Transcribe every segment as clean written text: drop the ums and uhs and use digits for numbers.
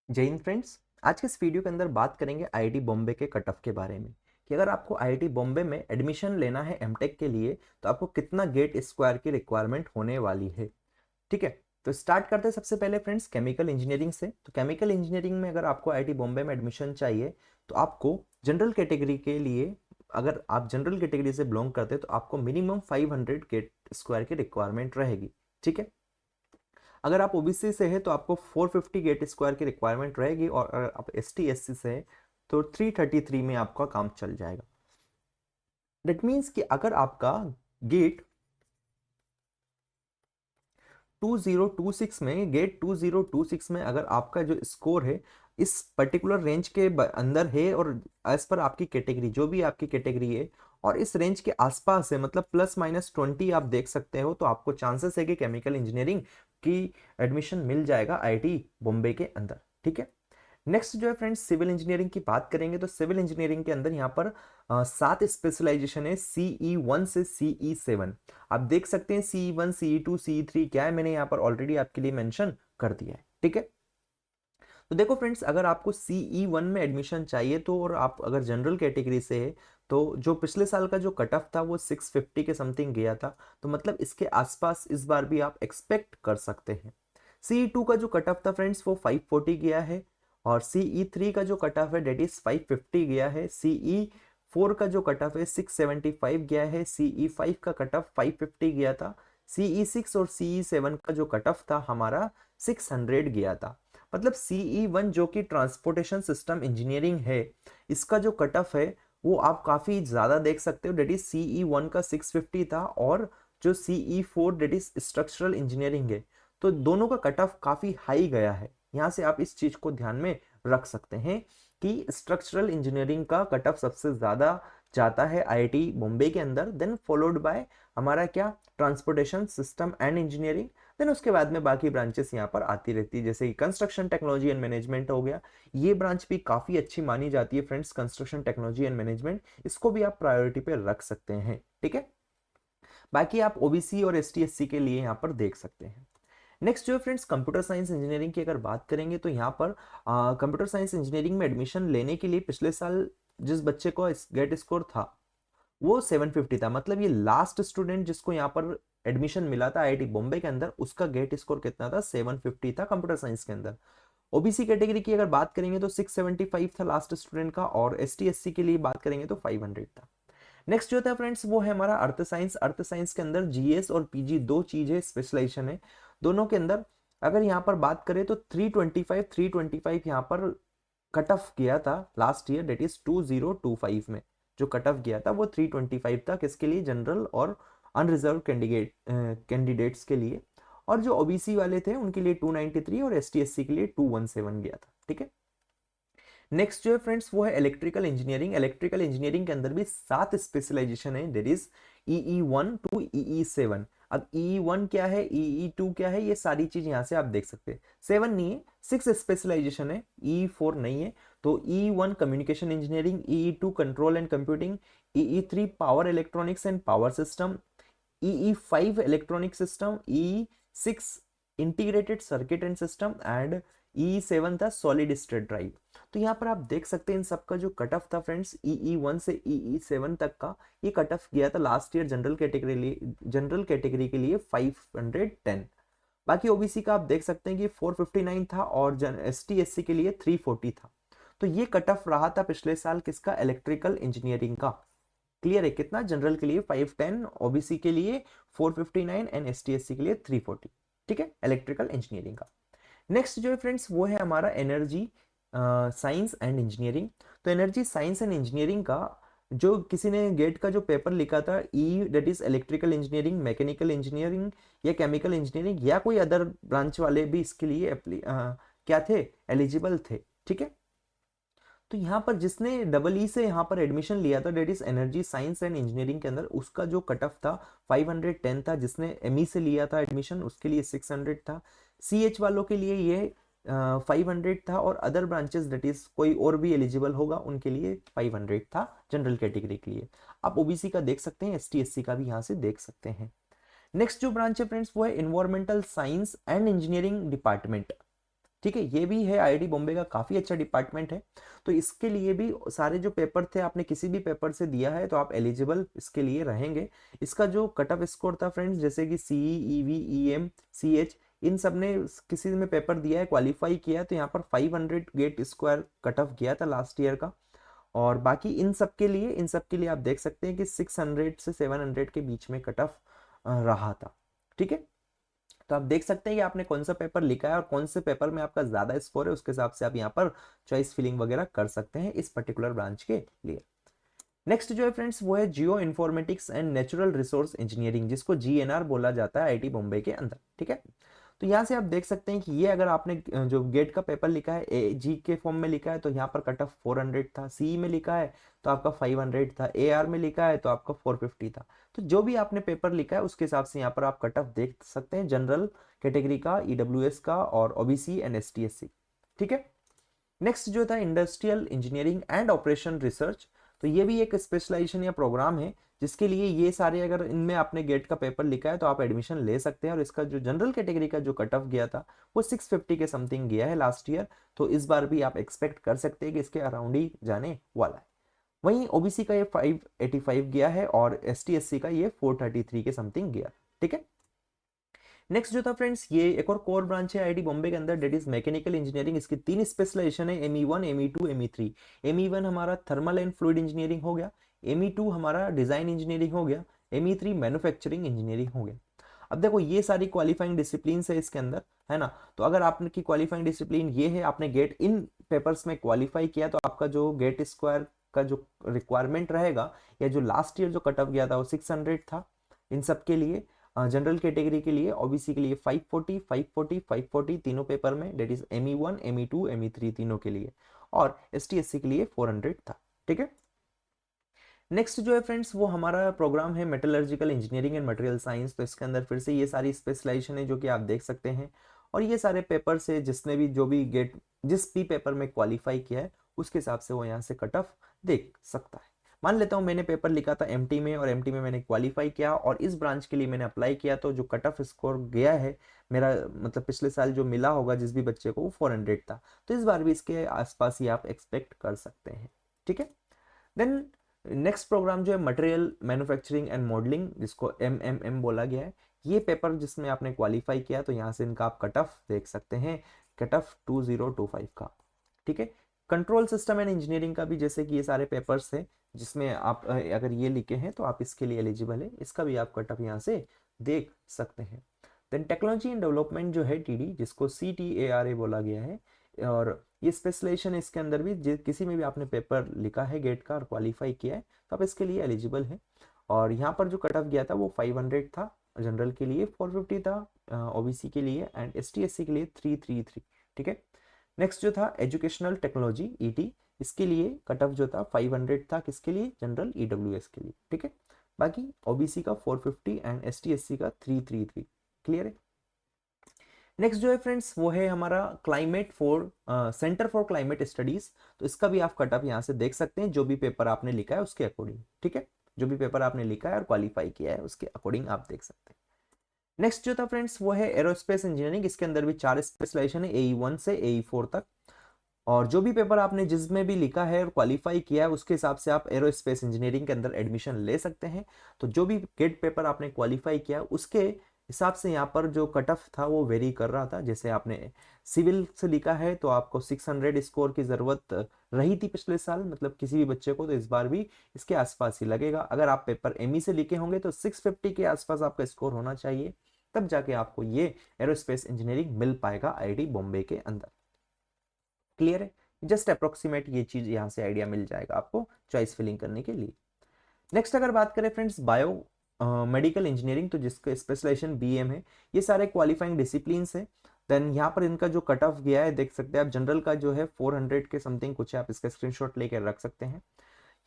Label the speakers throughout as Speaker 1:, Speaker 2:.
Speaker 1: जय हिंद फ्रेंड्स। आज के इस वीडियो के अंदर बात करेंगे आईआईटी बॉम्बे के कट ऑफ के बारे में कि अगर आपको आईआईटी बॉम्बे में एडमिशन लेना है एमटेक के लिए तो आपको कितना गेट स्क्वायर की रिक्वायरमेंट होने वाली है। ठीक है, तो स्टार्ट करते हैं सबसे पहले फ्रेंड्स केमिकल इंजीनियरिंग से। तो केमिकल इंजीनियरिंग में अगर आपको आईआईटी बॉम्बे में एडमिशन चाहिए तो आपको जनरल कैटेगरी के लिए, अगर आप जनरल कैटेगरी से बिलोंग करते हैं तो आपको मिनिमम 500 गेट स्क्वायर की रिक्वायरमेंट रहेगी। ठीक है, अगर आप ओबीसी से है तो आपको 450 गेट स्क्वायर की रिक्वायरमेंट रहेगी, और अगर आप एसटी एससी से है तो 333 में आपका काम चल जाएगा। दैट मीन्स कि अगर आपका गेट 2026 में अगर आपका जो स्कोर है इस पर्टिकुलर रेंज के अंदर है, और एज पर आपकी कैटेगरी जो भी आपकी कैटेगरी है और इस रेंज के आसपास है, मतलब +-20 आप देख सकते हो, तो आपको चांसेस है कि केमिकल इंजीनियरिंग की एडमिशन मिल जाएगा आईआईटी बॉम्बे के अंदर। ठीक है, नेक्स्ट जो है फ्रेंड्स सिविल इंजीनियरिंग की बात करेंगे तो सिविल इंजीनियरिंग के अंदर यहाँ पर 7 स्पेशलाइजेशन है, CE1 से CE7। आप देख सकते हैं CE1, CE2, CE3 क्या है, मैंने यहाँ पर ऑलरेडी आपके लिए मेंशन कर दिया है। ठीक है, तो देखो फ्रेंड्स, अगर आपको CE1 में एडमिशन चाहिए तो, और आप अगर जनरल कैटेगरी से है तो जो पिछले साल का जो कट ऑफ था वो 650 के समथिंग गया था, तो मतलब इसके आसपास इस बार भी आप एक्सपेक्ट कर सकते हैं। CE2 का जो कट ऑफ था फ्रेंड्स वो 540 गया है, और CE3 का जो कट ऑफ है डेट इज 550 गया है। CE4 का जो कट ऑफ है 675 गया है। CE5 का कट ऑफ 550 गया था। CE6 और CE7 का जो कट ऑफ था हमारा 600 गया था। मतलब CE1 जो कि ट्रांसपोर्टेशन सिस्टम इंजीनियरिंग है, इसका जो कट ऑफ है वो आप काफी ज्यादा देख सकते हो, डेट इज CE1 का 650 था, और जो CE4 date is structural engineering है, तो दोनों का कट ऑफ काफी हाई गया है। यहाँ से आप इस चीज को ध्यान में रख सकते हैं कि स्ट्रक्चरल इंजीनियरिंग का कट ऑफ सबसे ज्यादा जाता है आईआईटी बॉम्बे के अंदर, देन फॉलोड बाय हमारा क्या, transportation system and engineering. Then उसके बाद में बाकी ब्रांचेस यहाँ पर आती रहती है, जैसे कि कंस्ट्रक्शन टेक्नोलॉजी एंड मैनेजमेंट हो गया। ये ब्रांच भी काफी अच्छी मानी जाती है friends, construction technology and management, इसको भी आप प्रायोरिटी पे रख सकते हैं। ठीक है, बाकी आप ओबीसी और एसटी एससी के लिए यहाँ पर देख सकते हैं। नेक्स्ट जो है फ्रेंड्स कंप्यूटर साइंस इंजीनियरिंग की अगर बात करेंगे तो यहाँ पर कंप्यूटर साइंस इंजीनियरिंग में एडमिशन लेने के लिए पिछले साल जिस बच्चे को गेट स्कोर था वो 750 था, मतलब ये लास्ट स्टूडेंट जिसको यहाँ पर एडमिशन मिला था आईआईटी बॉम्बे के अंदर, उसका गेट स्कोर कितना था, 750 था कंप्यूटर साइंस के अंदर। ओबीसी कैटेगरी की अगर बात करेंगे तो 675 था लास्ट स्टूडेंट का, और एसटी एससी के लिए बात करेंगे तो 500 था। नेक्स्ट जो होता है फ्रेंड्स वो है हमारा अर्थ साइंस। अर्थ साइंस के अंदर जीएस और पीजी दो चीजें स्पेशलाइजेशन है, दोनों के अंदर अगर यहाँ पर बात करें तो 325 यहाँ पर कट ऑफ किया था लास्ट ईयर, डेट इज 2025 में जो कट ऑफ गया था वो 325 था, किसके लिए, जनरल और अनरिजर्व कैंडिडेट्स के लिए, और जो ओबीसी वाले थे उनके लिए 293 और एसटी एससी के लिए 217 गया था। ठीक है, नेक्स्ट जो है फ्रेंड्स वो है इलेक्ट्रिकल इंजीनियरिंग। इलेक्ट्रिकल इंजीनियरिंग के अंदर भी 7 स्पेशलाइजेशन है, that is EE1 to EE7। अब EE1 क्या है, EE2 क्या है, ये सारी चीज यहाँ से आप देख सकते हैं। 7 नहीं है, 6 स्पेशलाइजेशन है, EE4 नहीं है। तो EE1 communication engineering, EE2 control and computing, EE3 power electronics and power system, EE5 electronic system, EE6 integrated circuit and system, and EE7 था सॉलिड स्टेट ड्राइव। तो यहाँ पर आप देख सकते हैं इन सबका जो कट ऑफ था फ्रेंड्स, EE1 से EE7 तक का ये कट ऑफ गया था लास्ट ईयर जनरल कैटेगरी के लिए 510। बाकी ओबीसी का आप देख सकते हैं कि 459 था, और एसटी एससी के लिए 340 था। तो ये कट ऑफ रहा था पिछले साल किसका, इलेक्ट्रिकल इंजीनियरिंग का। क्लियर है, कितना, जनरल के लिए 510, ओबीसी के लिए 459 एंड एसटी एससी के लिए 340। ठीक है, इलेक्ट्रिकल इंजीनियरिंग का। नेक्स्ट जो है फ्रेंड्स वो है हमारा एनर्जी साइंस एंड इंजीनियरिंग। तो एनर्जी साइंस एंड इंजीनियरिंग का जो किसी ने गेट का जो पेपर लिखा था, e that is electrical engineering, mechanical engineering या केमिकल इंजीनियरिंग या कोई अदर ब्रांच वाले भी इसके लिए क्या थे, एलिजिबल थे। ठीक है, तो यहाँ पर जिसने डबल ई से यहाँ पर एडमिशन लिया था, that is energy science and engineering के अंदर, उसका जो कट ऑफ था 510 था। जिसने एमई से लिया था एडमिशन उसके लिए 600 था। सीएच वालों के लिए ये 500 था, और अदर ब्रांचेस डेट इज कोई और भी एलिजिबल होगा उनके लिए 500 था जनरल कैटेगरी के लिए। आप ओबीसी का देख सकते हैं, एसटी एससी का भी यहाँ से देख सकते हैं। नेक्स्ट जो ब्रांच है फ्रेंड्स वो है environmental science and engineering department. ठीक है, ये भी है आईआईटी बॉम्बे का काफ़ी अच्छा डिपार्टमेंट है। तो इसके लिए भी सारे जो पेपर थे, आपने किसी भी पेपर से दिया है तो आप एलिजिबल इसके लिए रहेंगे। इसका जो कट ऑफ स्कोर था फ्रेंड्स, जैसे कि सीई, ईवी, ईएम, सीएच, इन सब ने किसी में पेपर दिया है, क्वालिफाई किया है, तो यहाँ पर 500 गेट स्क्वायर कट ऑफ गया था लास्ट ईयर का। और बाकी इन सब के लिए आप देख सकते हैं कि 600 से 700 के बीच में कट ऑफ रहा था। ठीक है, तो आप देख सकते हैं कि आपने कौन सा पेपर लिखा है और कौन से पेपर में आपका ज्यादा स्कोर है, उसके हिसाब से आप यहाँ पर चॉइस फिलिंग वगैरह कर सकते हैं इस पर्टिकुलर ब्रांच के लिए। नेक्स्ट जो है फ्रेंड्स वो है geo informatics and natural resource engineering, जिसको जीएनआर बोला जाता है आईआईटी बॉम्बे के अंदर। ठीक है, तो यहाँ से आप देख सकते हैं कि ये अगर आपने जो गेट का पेपर लिखा है ए जी के फॉर्म में लिखा है तो यहाँ पर कट ऑफ 400 था, सी में लिखा है तो आपका 500 था, ए आर में लिखा है तो आपका 450 था। तो जो भी आपने पेपर लिखा है उसके हिसाब से यहाँ पर आप कट ऑफ देख सकते हैं, जनरल कैटेगरी का, ईडब्ल्यूएस का और ओबीसी एंड एसटीएससी। ठीक है, नेक्स्ट जो था industrial engineering and operation research, तो ये भी एक स्पेशलाइजेशन या प्रोग्राम है जिसके लिए ये सारे, अगर इनमें आपने गेट का पेपर लिखा है तो आप एडमिशन ले सकते हैं। और इसका जो जनरल कैटेगरी का जो कट ऑफ गया था वो 650 के समथिंग गया है लास्ट ईयर, तो इस बार भी आप एक्सपेक्ट कर सकते हैं कि इसके अराउंड ही जाने वाला है। वहीं ओबीसी का ये 585 गया है और एसटी/एससी का ये 433 के समथिंग गया। ठीक है, नेक्स्ट जो था फ्रेंड्स, ये एक और कोर ब्रांच है आईआईटी बॉम्बे के अंदर, डेट इज मैकेनिकल इंजीनियरिंग। इसकी 3 स्पेशलाइजेशन है, ME1, ME2, ME3। ME1 हमारा थर्मल एंड फ्लूइड इंजीनियरिंग हो गया, ME2 हमारा डिजाइन इंजीनियरिंग हो गया, ME3 मैन्युफैक्चरिंग इंजीनियरिंग हो गया। अब देखो ये सारी क्वालिफाइंग डिसिप्लिन है इसके अंदर, है ना। तो अगर आपकी क्वालिफाइंग डिसिप्लिन ये है, आपने गेट इन पेपर्स में क्वालिफाई किया, तो आपका जो गेट स्क्वायर का जो रिक्वायरमेंट रहेगा, या जो लास्ट ईयर जो कट ऑफ गया था वो 600 था इन सब के लिए। जनरल कैटेगरी के लिए, ओबीसी के लिए 540, 540, 540 तीनों पेपर में, date is ME1, ME2, ME3 तीनों के लिए, और ST/SC के लिए 400 था। ठीक है, नेक्स्ट जो है फ्रेंड्स वो हमारा प्रोग्राम है metallurgical engineering and material science. तो इसके अंदर फिर से ये सारी स्पेशलाइजेशन है जो कि आप देख सकते हैं, और ये सारे पेपर से जिसने भी जो भी गेट जिस भी पेपर में क्वालिफाई किया है उसके हिसाब से वो यहाँ से कट ऑफ देख सकता है। मान लेता हूँ मैंने पेपर लिखा था एमटी में, और एमटी में मैंने क्वालिफाई किया और इस ब्रांच के लिए मैंने अप्लाई किया, तो जो कट ऑफ स्कोर गया है मेरा, मतलब पिछले साल जो मिला होगा जिस भी बच्चे को, वो 400 था। तो इस बार भी इसके आसपास ही आप एक्सपेक्ट कर सकते हैं। ठीक है, देन नेक्स्ट प्रोग्राम जो है मटेरियल मैन्युफैक्चरिंग एंड मॉडलिंग, जिसको MMM बोला गया है। ये पेपर जिसमें आपने क्वालिफाई किया, तो यहाँ से इनका आप कट ऑफ देख सकते हैं, कट ऑफ 2025 का। ठीक है, कंट्रोल सिस्टम एंड इंजीनियरिंग का भी, जैसे कि ये सारे पेपर्स हैं जिसमें आप अगर ये लिखे हैं तो आप इसके लिए एलिजिबल है, इसका भी आप कट ऑफ यहाँ से देख सकते हैं। देन टेक्नोलॉजी एंड डेवलपमेंट जो है TD, जिसको CTARA बोला गया है, और ये स्पेशलाइजेशन इसके अंदर भी किसी में भी आपने पेपर लिखा है गेट का और क्वालिफाई किया है तो आप इसके लिए एलिजिबल है। और यहाँ पर जो कट ऑफ गया था वो 500 था, जनरल के लिए 450 था, ओबीसी के लिए एंड ST/SC के लिए 333। ठीक है, नेक्स्ट जो था एजुकेशनल टेक्नोलॉजी ET, इसके लिए कट ऑफ जो था 500 था, किसके लिए, जनरल EWS के लिए। ठीक है, बाकी ओबीसी का 450 एंड ST/SC का 333। क्लियर है। नेक्स्ट जो है फ्रेंड्स वो है हमारा climate for centre for climate studies. तो इसका भी आप कट ऑफ यहाँ से देख सकते हैं, जो भी पेपर आपने लिखा है उसके अकॉर्डिंग। ठीक है, जो भी पेपर आपने लिखा है और क्वालिफाई किया है उसके अकॉर्डिंग आप देख सकते हैं। नेक्स्ट जो था फ्रेंड्स वो है एरोस्पेस इंजीनियरिंग। इसके अंदर भी 4 स्पेशलाइजेशन है, AE1 से AE4 तक। और जो भी पेपर आपने जिसमें भी लिखा है और क्वालिफाई किया है उसके हिसाब से आप एरोस्पेस इंजीनियरिंग के अंदर एडमिशन ले सकते हैं। तो जो भी गेट पेपर आपने क्वालिफाई किया उसके हिसाब से यहाँ पर जो कट ऑफ था वो वेरी कर रहा था। जैसे आपने सिविल से लिखा है तो आपको 600 स्कोर की ज़रूरत रही थी पिछले साल, मतलब किसी भी बच्चे को, तो इस बार भी इसके आसपास ही लगेगा। अगर आप पेपर ME से लिखे होंगे तो 650 के आसपास आपका स्कोर होना चाहिए, तब जाके आपको ये एरोस्पेस इंजीनियरिंग मिल पाएगा आईआईटी बॉम्बे के अंदर। क्लियर है, जस्ट अप्रोक्सीमेट ये चीज यहाँ से आइडिया मिल जाएगा आपको चॉइस फिलिंग करने के लिए। नेक्स्ट अगर बात करें फ्रेंड्स बायो मेडिकल इंजीनियरिंग, तो जिसका स्पेशलाइजेशन BM है, ये सारे क्वालिफाइंग डिसिप्लिन है। देन यहाँ पर इनका जो कट ऑफ गया है देख सकते हैं आप, जनरल का जो है 400 के समथिंग कुछ है, आप इसका स्क्रीनशॉट लेकर रख सकते हैं।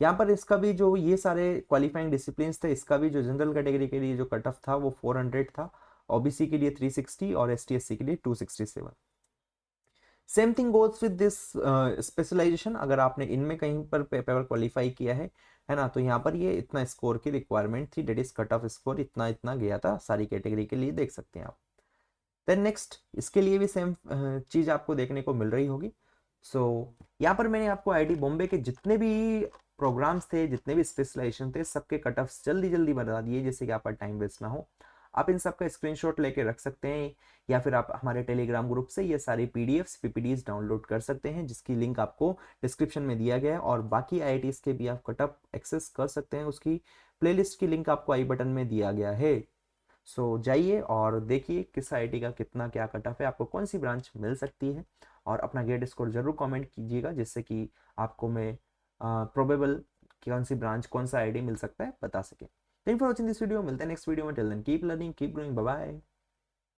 Speaker 1: यहाँ पर इसका भी जो ये सारे क्वालिफाइंग डिसिप्लिन थे, इसका भी जो जनरल कैटेगरी के लिए जो कट ऑफ था वो 400 था, ओबीसी के लिए 360 और ST/SC के लिए 267। Same thing goes with this specialization. अगर आपने इनमें कहीं पर पेपर क्वालिफाई किया है ना, तो यहाँ पर ये इतना स्कोर की रिक्वायरमेंट थी, that is cut off score इतना इतना गया था सारी कैटेगरी के लिए, देख सकते हैं आप। देन नेक्स्ट इसके लिए भी सेम चीज़ आपको देखने को मिल रही होगी। सो यहाँ पर मैंने आपको आईआईटी बॉम्बे के जितने भी प्रोग्राम्स थे, जितने भी स्पेशलाइजेशन थे, सबके कट ऑफ्स जल्दी जल्दी बता दिए, जिससे कि आपका टाइम वेस्ट ना हो। आप इन सब का स्क्रीनशॉट लेके रख सकते हैं, या फिर आप हमारे टेलीग्राम ग्रुप से ये सारी पीडीएफ्स पीपीडीज डाउनलोड कर सकते हैं, जिसकी लिंक आपको डिस्क्रिप्शन में दिया गया है। और बाकी आईआईटीज के भी आप कट ऑफ एक्सेस कर सकते हैं, उसकी प्लेलिस्ट की लिंक आपको आई बटन में दिया गया है। सो जाइए और देखिए किस आईआईटी का कितना क्या कट ऑफ है, आपको कौन सी ब्रांच मिल सकती है, और अपना गेट स्कोर जरूर कमेंट कीजिएगा, जिससे कि आपको मैं प्रोबेबल कौन सी ब्रांच कौन सा आईआईटी मिल सकता है बता सके। Thank for watching this video, मिलते हैं नेक्स्ट वीडियो में। Till then keep learning, keep growing, bye bye.